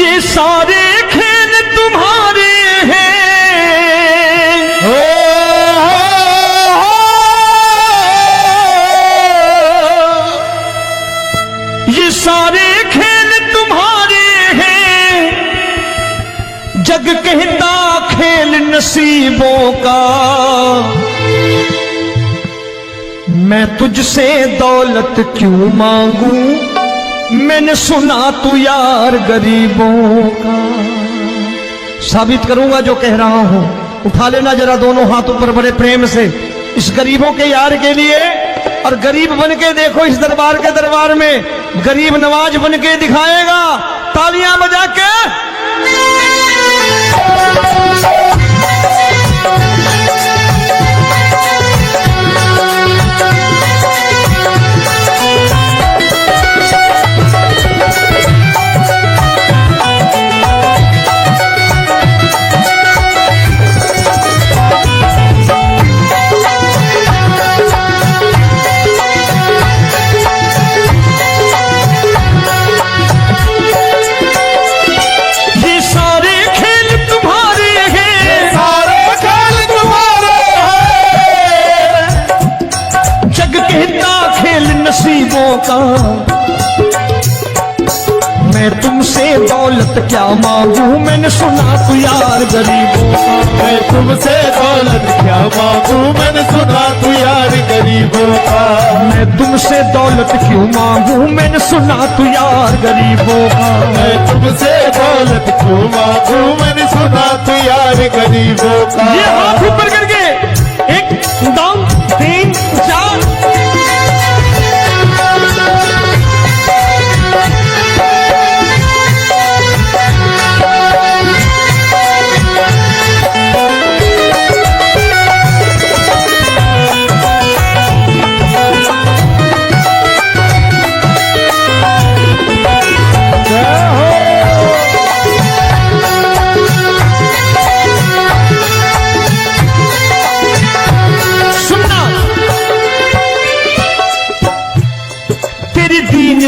ये सारे खेल तुम्हारे हैं, ये सारे खेल तुम्हारे हैं, जग कहता खेल नसीबों का। मैं तुझसे दौलत क्यों मांगू, मैंने सुना तू यार गरीबों का। साबित करूंगा जो कह रहा हूं। उठा लेना जरा दोनों हाथ ऊपर बड़े प्रेम से इस गरीबों के यार के लिए, और गरीब बन के देखो इस दरबार में गरीब नवाज बन के दिखाएगा, तालियां बजा के। नसीबों का मैं तुमसे दौलत क्या मांगू, मैंने सुना तू यार गरीबों का। मैं तुमसे दौलत क्या मांगू, मैंने सुना तू यार गरीबों का। मैं तुमसे दौलत क्यों मांगू, मैंने सुना तू यार गरीबों का। मैं तुमसे दौलत क्यों मांगू, मैंने सुना तू यार गरीबों का। ये हाथ ऊपर करके 1 2 3 4।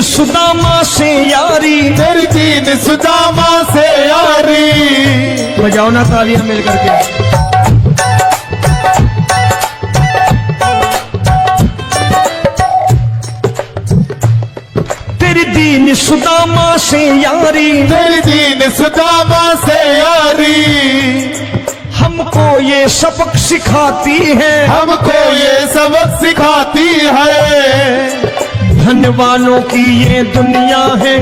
सुदामा से यारी, तेरी दीन सुदामा से यारी। बजाओ ना तालियां मिल करके। तेरी दीन सुदामा से यारी, तेरी दीन सुदामा से यारी। हमको ये सबक सिखाती है, हमको ये सबक सिखाती है। धनवानों की ये दुनिया है,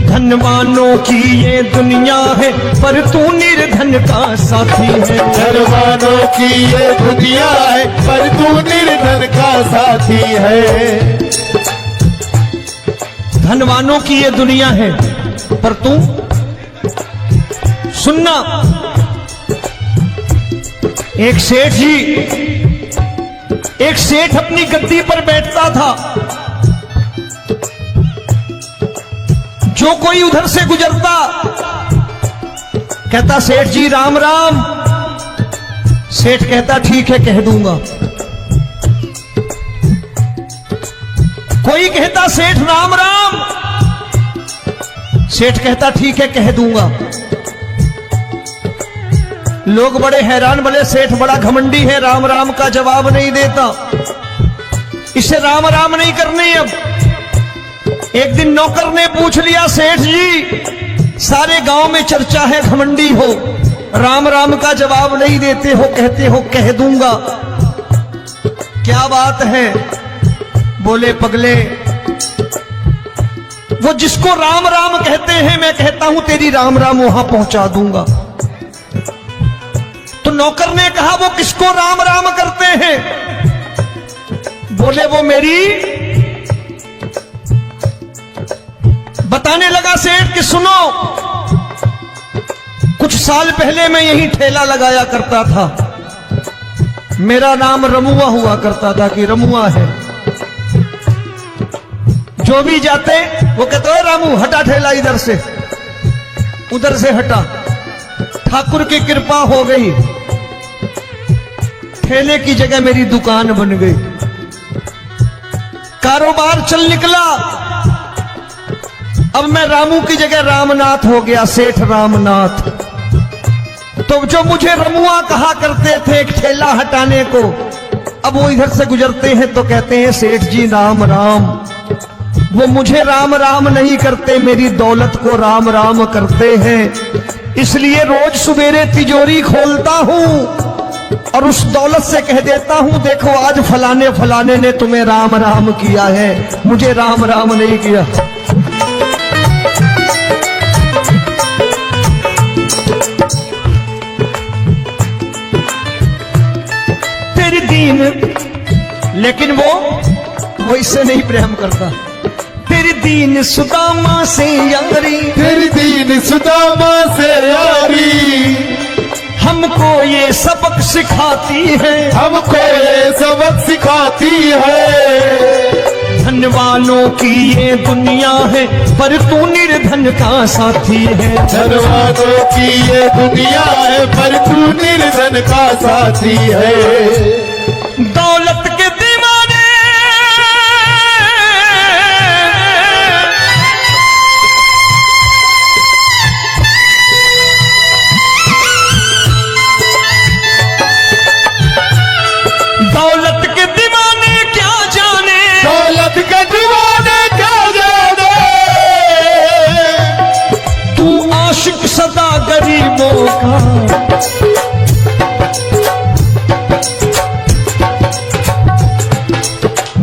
धनवानों की ये दुनिया है, पर तू निर्धन का साथी है। धनवानों की ये दुनिया है, पर तू निर्धन का साथी है। धनवानों की ये दुनिया है, पर तू सुनना। एक सेठ अपनी गद्दी पर बैठता था। जो कोई उधर से गुजरता कहता सेठ जी राम राम। सेठ कहता ठीक है कह दूंगा। कोई कहता सेठ राम राम। सेठ कहता ठीक है कह दूंगा। लोग बड़े हैरान, बोले सेठ बड़ा घमंडी है, राम राम का जवाब नहीं देता, इसे राम राम नहीं करने। अब एक दिन नौकर ने पूछ लिया सेठ जी सारे गांव में चर्चा है घमंडी हो, राम राम का जवाब नहीं देते हो, कहते हो कह दूंगा, क्या बात है? बोले पगले वो जिसको राम राम कहते हैं मैं कहता हूं तेरी राम राम वहां पहुंचा दूंगा। तो नौकर ने कहा वो किसको राम राम करते हैं? बोले वो मेरी। बताने लगा सेठ कि सुनो, कुछ साल पहले मैं यही ठेला लगाया करता था, मेरा नाम रमुआ हुआ करता था कि रमुआ है। जो भी जाते वो कहते हैं रामू हटा ठेला इधर से, उधर से हटा। ठाकुर की कृपा हो गई, ठेले की जगह मेरी दुकान बन गई, कारोबार चल निकला। अब मैं रामू की जगह रामनाथ हो गया, सेठ रामनाथ। तो जो मुझे रमुआ कहा करते थे एक ठेला हटाने को, अब वो इधर से गुजरते हैं तो कहते हैं सेठ जी राम राम। वो मुझे राम राम नहीं करते, मेरी दौलत को राम राम करते हैं। इसलिए रोज सवेरे तिजोरी खोलता हूं और उस दौलत से कह देता हूं, देखो आज फलाने फलाने ने तुम्हें राम राम किया है, मुझे राम राम नहीं किया। तेरी दीन, लेकिन वो इससे नहीं प्रेम करता। तेरी दीन सुदामा से यारी, तेरी दीन सुदामा से यारी, हमको ये सबक सिखाती है, हमको ये सबक सिखाती है। धन वालों की ये दुनिया है, पर तू निर्धन का साथी है। धन वालों की ये दुनिया है, पर तू निर्धन का साथी है। दौलत के दीवाने दौलत के दीवाने क्या जाने, दौलत के दीवाने क्या जाने। तू आशिक सदा गरीबों का।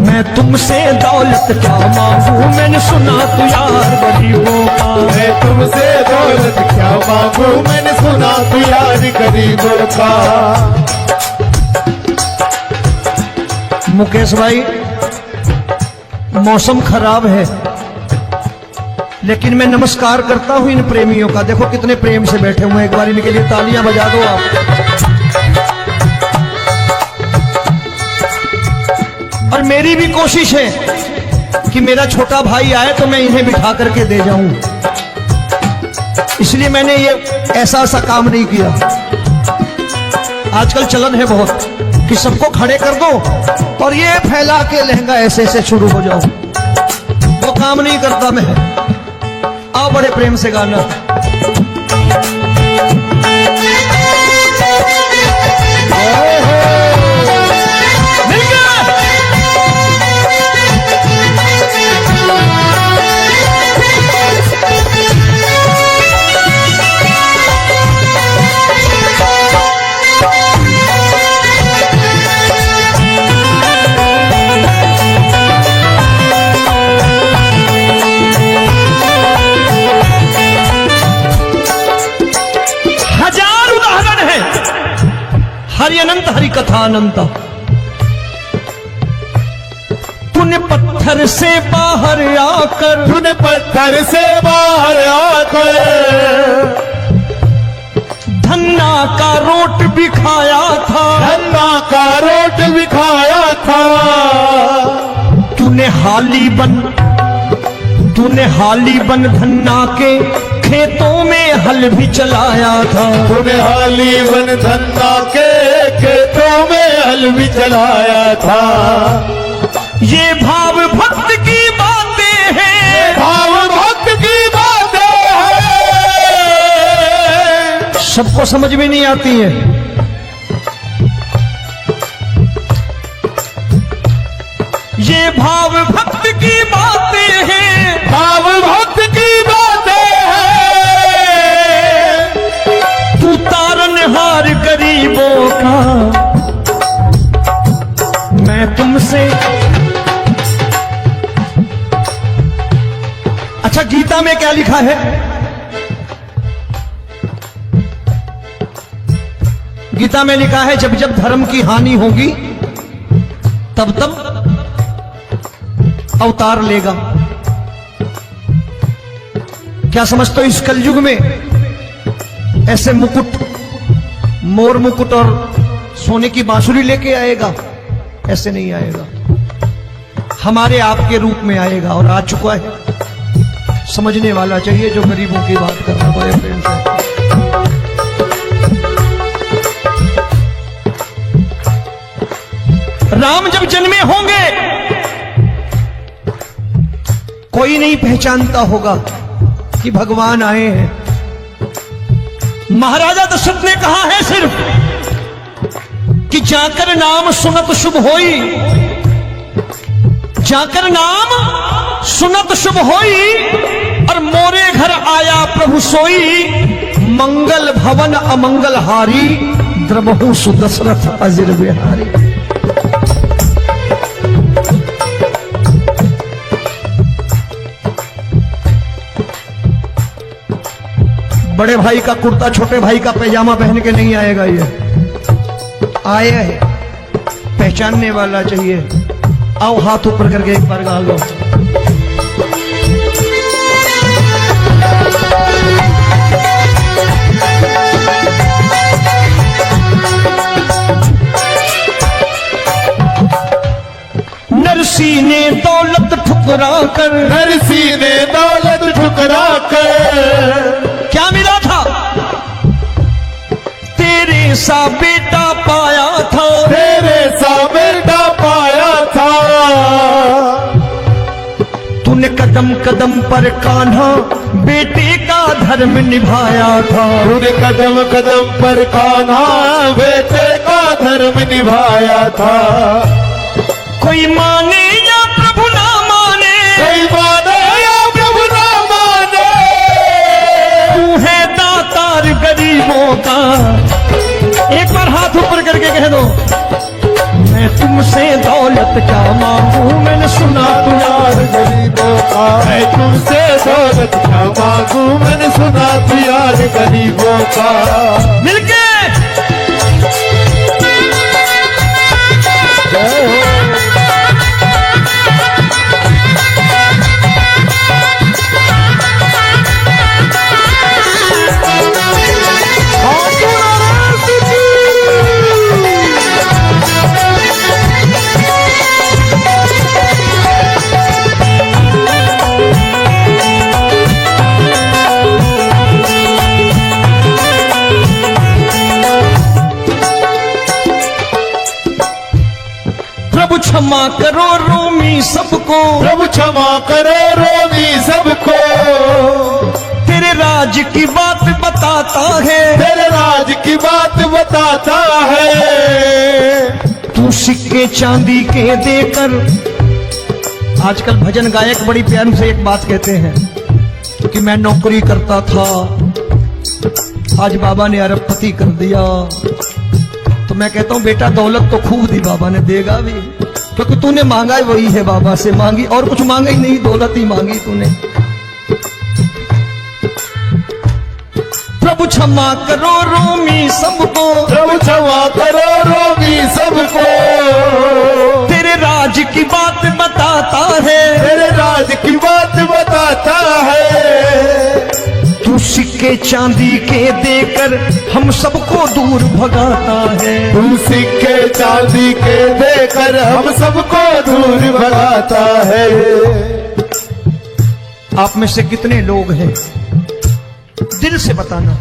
मैं तुमसे दौलत क्या मांगू, मैंने सुना तू यार गरीबों का। मैं तुमसे दौलत क्या मांगू, मैंने सुना तू यार गरीबों का। मुकेश भाई, मौसम खराब है, लेकिन मैं नमस्कार करता हूं इन प्रेमियों का। देखो कितने प्रेम से बैठे हुए हैं, एक बार इनके लिए तालियां बजा दो आप। और मेरी भी कोशिश है कि मेरा छोटा भाई आए तो मैं इन्हें बिठा करके दे जाऊं, इसलिए मैंने ये ऐसा काम नहीं किया। आजकल चलन है बहुत कि सबको खड़े कर दो और ये फैला के लहंगा ऐसे ऐसे शुरू हो जाओ, वो काम नहीं करता मैं। आओ बड़े प्रेम से गाना। हरि अनंत हरि कथा अनंत। तूने पत्थर से बाहर आकर, तूने पत्थर से बाहर आकर धन्ना का रोट भी खाया था, धन्ना का रोट भी खाया था। तूने हाली बन धन्ना के खेतों में हल भी चलाया था। तूने हाली बन धन्ना के खेतों में हल भी चलाया था। ये भाव भक्त की बातें हैं, भाव भक्त की बातें हैं, सबको समझ में नहीं आती है। ये भाव भक्त की बातें हैं, भाव भक्त की बातें हैं। तू तारनहार गरीबों का। मैं तुमसे, अच्छा गीता में क्या लिखा है? गीता में लिखा है जब जब धर्म की हानि होगी तब तब अवतार लेगा। क्या समझते हो इस कलयुग में ऐसे मुकुट, मोर मुकुट और सोने की बांसुरी लेके आएगा? ऐसे नहीं आएगा, हमारे आपके रूप में आएगा और आ चुका है। समझने वाला चाहिए जो गरीबों की बात कर रहा है बड़े प्रेम से। राम जब जन्मे होंगे कोई नहीं पहचानता होगा, कि भगवान आए हैं। महाराजा दशरथ ने कहा है सिर्फ कि जाकर नाम सुनत शुभ होई, जाकर नाम सुनत शुभ होई, और मोरे घर आया प्रभु सोई, मंगल भवन अमंगल हारी, द्रबहु सुदशरथ अजिर बिहारी। बड़े भाई का कुर्ता छोटे भाई का पैजामा पहन के नहीं आएगा, ये आए है पहचानने वाला चाहिए। आओ हाथ ऊपर करके एक बार गा लो। नरसी ने दौलत ठुकरा कर, नरसी ने दौलत ठुकरा कर, क्या मिला था? तेरे सा बेटा पाया था, तेरे सा बेटा पाया था। तूने कदम कदम पर कान्हा बेटे का धर्म निभाया था, तूने कदम कदम पर कान्हा बेटे का धर्म निभाया था। कोई माने या प्रभु ना माने, कोई माने या प्रभु ना माने, तू है दातार गरीबों का। एक बार हाथ ऊपर करके कह दो, मैं तुमसे दौलत क्या मांगू, मैंने सुना तू यार गरीबों का। मैं तुमसे दौलत क्या मांगू, मैंने सुना तू यार गरीबों का। मिलके जय हो। प्रभु क्षमा करो रोमी सबको, प्रभु क्षमा करो रोमी सबको। तेरे राज की बात बताता है, तेरे राज की बात बताता है। तू सिक्के चांदी के देकर। आजकल भजन गायक बड़ी प्यार से एक बात कहते हैं कि मैं नौकरी करता था, आज बाबा ने अरबपति कर दिया। तो मैं कहता हूं बेटा दौलत तो खूब दी बाबा ने, देगा भी, क्योंकि तूने मांगा ही वही है बाबा से, मांगी और कुछ मांगा ही नहीं, दौलत ही मांगी तूने। प्रभु क्षमा करो रोमी सबको, प्रभु क्षमा करो रोमी सबको। तेरे राज की बात बताता है, तेरे राज की बात बताता है। तू सिक्के चांदी के देकर हम सबको दूर भगाता है। तू सिक्के चांदी के देकर हम सबको दूर भगाता है। आप में से कितने लोग हैं, दिल से बताना,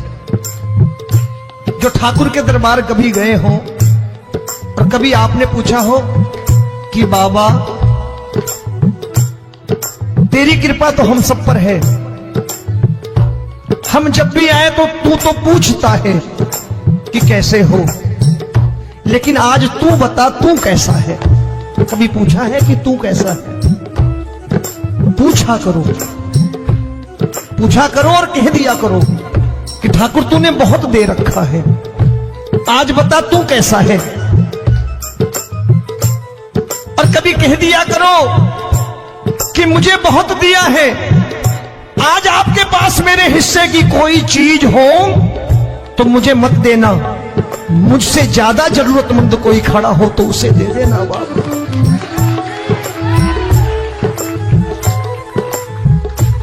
जो ठाकुर के दरबार कभी गए हो और कभी आपने पूछा हो कि बाबा तेरी कृपा तो हम सब पर है, हम जब भी आए तो तू तो पूछता है कि कैसे हो, लेकिन आज तू बता तू कैसा है। कभी पूछा है कि तू कैसा है? पूछा करो, पूछा करो और कह दिया करो कि ठाकुर तूने बहुत दे रखा है, आज बता तू कैसा है। और कभी कह दिया करो कि मुझे बहुत दिया है, आज आपके पास मेरे हिस्से की कोई चीज हो तो मुझे मत देना, मुझसे ज्यादा जरूरतमंद कोई खड़ा हो तो उसे दे देना बाबा।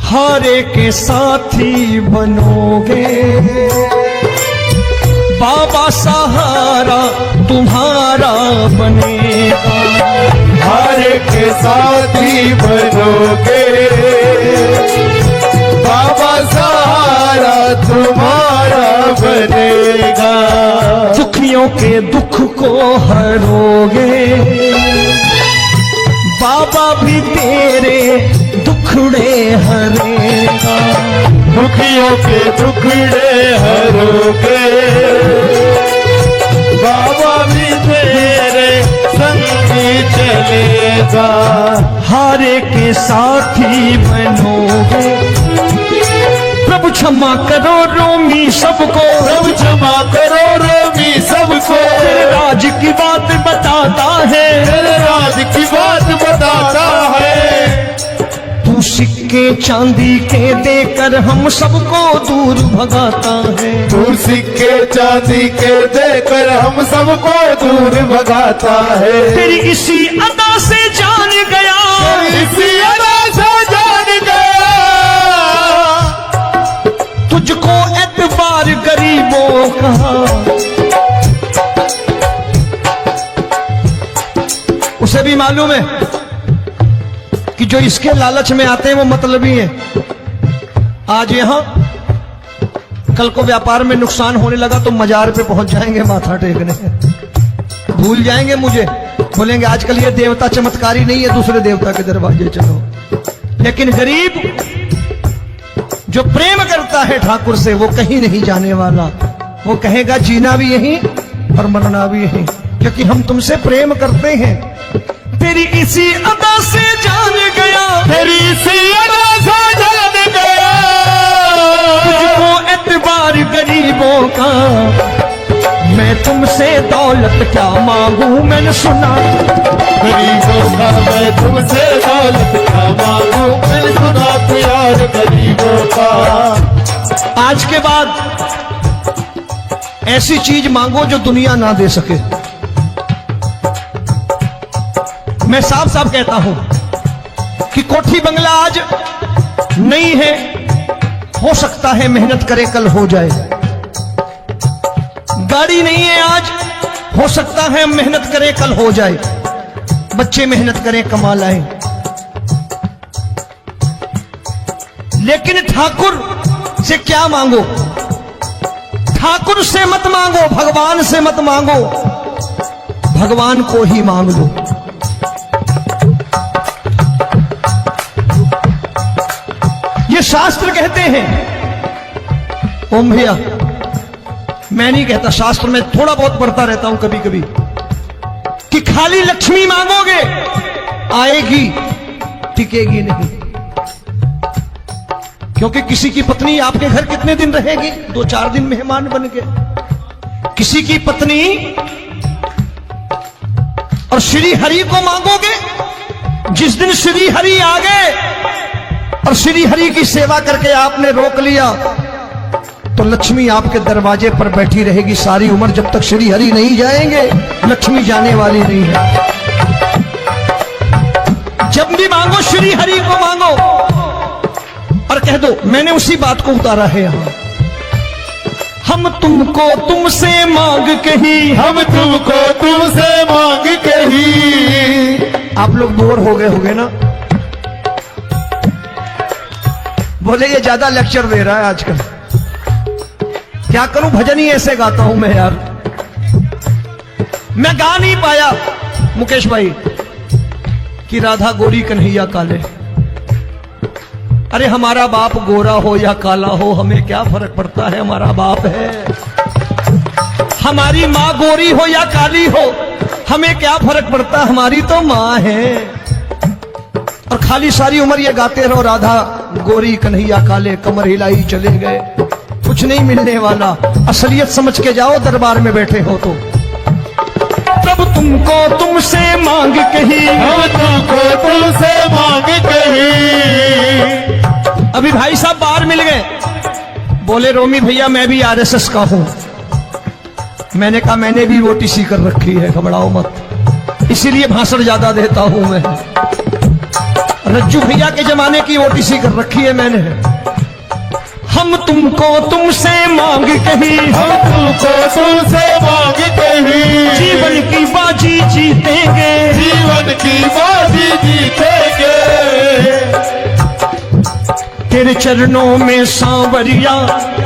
हारे के साथी बनोगे बाबा, सहारा तुम्हारा बनेगा। हारे के साथी बनोगे बाबा, सहारा तुम्हारा बनेगा। दुखियों के दुख को हरोगे बाबा, भी तेरे दुखड़े हरेगा। दुखियों के दुखड़े हरोगे, बाबा भी तेरे संगी चलेगा। हारे के साथी बनोगे, प्रभु क्षमा करो रोमी सबको, प्रभु क्षमा करो रोमी सबको, तेरे राज की बात बताता है, तेरे राज की बात बताता है। तू सिक्के चांदी के देकर हम सबको दूर भगाता है, तू सिक्के चांदी के देकर हम सबको दूर भगाता है। तेरी इसी अदा से जान गया, इसी अदा से जान गया, तुझको एतबार गरीबों का। उसे भी मालूम है कि जो इसके लालच में आते हैं वो मतलबी हैं। आज यहां कल को व्यापार में नुकसान होने लगा तो मजार पे पहुंच जाएंगे माथा टेकने, भूल जाएंगे मुझे, बोलेंगे आजकल ये देवता चमत्कारी नहीं है, दूसरे देवता के दरवाजे चलो। लेकिन गरीब जो प्रेम करता है ठाकुर से वो कहीं नहीं जाने वाला, वो कहेगा जीना भी यहीं और मरना भी यहीं, क्योंकि हम तुमसे प्रेम करते हैं। तेरी इसी अदा से जान गया, तेरी इसी अदा से जान गया, तुझको एतबार गरीबों का। मैं तुमसे दौलत क्या मांगू, मैंने सुना गरीबों का मैं तुमसे दौलत क्या मांगू, मैंने सुना प्यार गरीबों का। आज के बाद ऐसी चीज मांगो जो दुनिया ना दे सके। मैं साफ साफ कहता हूं कि कोठी बंगला आज नहीं है, हो सकता है मेहनत करे कल हो जाए। गाड़ी नहीं है आज, हो सकता है मेहनत करे कल हो जाए। बच्चे मेहनत करें कमा लाएं, लेकिन ठाकुर से क्या मांगो? ठाकुर से मत मांगो, भगवान से मत मांगो, भगवान को ही मांग लो। ये शास्त्र कहते हैं, ओम भैया मैं नहीं कहता, शास्त्र में थोड़ा बहुत पढ़ता रहता हूं कभी कभी, कि खाली लक्ष्मी मांगोगे आएगी, टिकेगी नहीं। क्योंकि किसी की पत्नी आपके घर कितने दिन रहेगी? 2-4 दिन मेहमान बन के। किसी की पत्नी और श्री हरि को मांगोगे, जिस दिन श्री हरि आ गए और श्री हरि की सेवा करके आपने रोक लिया तो लक्ष्मी आपके दरवाजे पर बैठी रहेगी सारी उम्र। जब तक श्री हरि नहीं जाएंगे लक्ष्मी जाने वाली नहीं है। जब भी मांगो श्री हरि को मांगो और कह दो मैंने उसी बात को उतारा है यहां। हम तुमको तुमसे मांग कही, हम तुमको तुमसे मांग कही। आप लोग बोर हो गए होंगे ना, बोले ये ज्यादा लेक्चर दे रहा है आजकल। क्या करूं, भजन ही ऐसे गाता हूं मैं यार। मैं गा नहीं पाया मुकेश भाई कि राधा गोरी कन्हैया काले। अरे हमारा बाप गोरा हो या काला हो हमें क्या फर्क पड़ता है, हमारा बाप है। हमारी माँ गोरी हो या काली हो हमें क्या फर्क पड़ता, हमारी तो माँ है। और खाली सारी उम्र ये गाते रहो राधा गोरी कन्हैया काले, कमर हिलाई चले गए, कुछ नहीं मिलने वाला। असलियत समझ के जाओ दरबार में बैठे हो तो। तब तुमको तुमसे मांग कही, हम तुमको तुमसे मांग कही। अभी भाई साहब बाहर मिल गए, बोले रोमी भैया मैं भी आरएसएस का हूं। मैंने कहा मैंने भी ओटीसी कर रखी है, घबराओ मत, इसीलिए भाषण ज्यादा देता हूं मैं। रज्जू भैया के जमाने की ओटीसी कर रखी है मैंने। हम तुमको तुमसे मांग कही, हम तुमको तुमसे मांग कही। जीवन की बाजी जीतेंगे, जीवन की बाजी जीतेंगे। तेरे चरणों में सांवरिया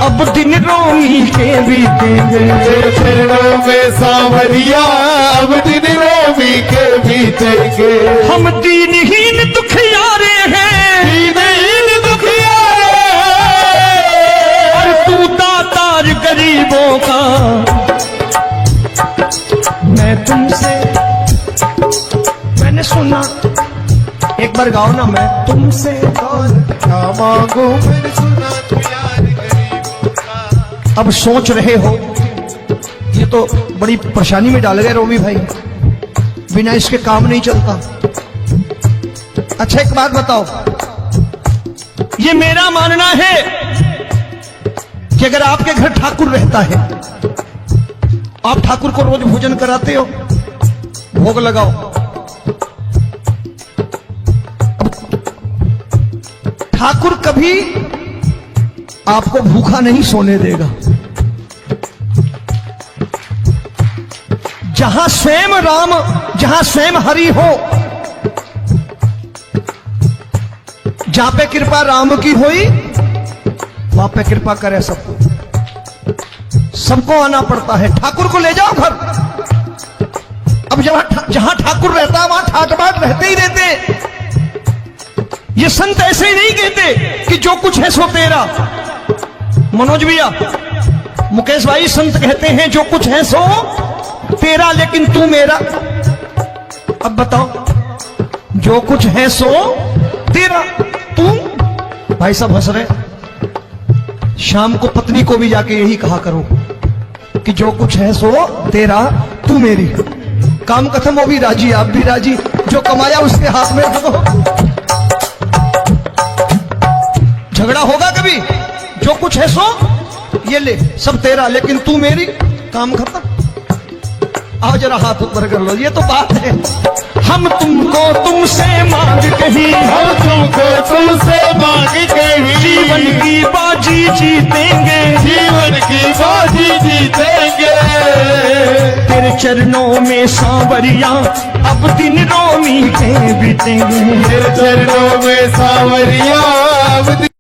अब दिन रोमी के बीतेंगे। तेरे चरणों में सांवरिया अब दिन रोमी के बीतेंगे। हम दीनहीन दुखियारे हैं, दीनहीन दुखियारे हैं, बार गाओ ना, मैं तुमसे दौलत क्या मांगू मैंने सुना तू यार गरीबों का। अब सोच रहे हो, ये तो बड़ी परेशानी में डाल गए रोमी भाई, बिना इसके काम नहीं चलता। अच्छा एक बात बताओ, ये मेरा मानना है कि अगर आपके घर ठाकुर रहता है, आप ठाकुर को रोज भोजन कराते हो, भोग लगाओ, ठाकुर कभी आपको भूखा नहीं सोने देगा। जहां स्वयं राम, जहां स्वयं हरि हो, जहां पे कृपा राम की हुई, वहां पे कृपा करे सबको। सबको आना पड़ता है, ठाकुर को ले जाओ घर। अब जहां ठाकुर रहता है वहां ठाट बाट रहते ही रहते। ये संत ऐसे ही नहीं कहते कि जो कुछ है सो तेरा। मनोज भैया, मुकेश भाई, संत कहते हैं जो कुछ है सो तेरा, लेकिन तू मेरा। अब बताओ, जो कुछ है सो तेरा, तू। भाई साहब हंस रहे। शाम को पत्नी को भी जाके यही कहा करो कि जो कुछ है सो तेरा, तू मेरी। काम खत्म, वो भी राजी, आप भी राजी, जो कमाया उसके हाथ में रख दो। झगड़ा होगा कभी? जो कुछ है सो ये ले, सब तेरा, लेकिन तू मेरी। काम खत्म। आओ जरा हाथ ऊपर कर लो, ये तो बात है। हम तुमको तुमसे मांग कहीं, हम तुमको तुमसे मांग कहीं, जीवन की बाजी जीतेंगे, जीवन की बाजी जीतेंगे। तेरे चरणों में सांवरिया अब दिन रोमी के बीतेंगे। तेरे चरणों में सांवरिया अब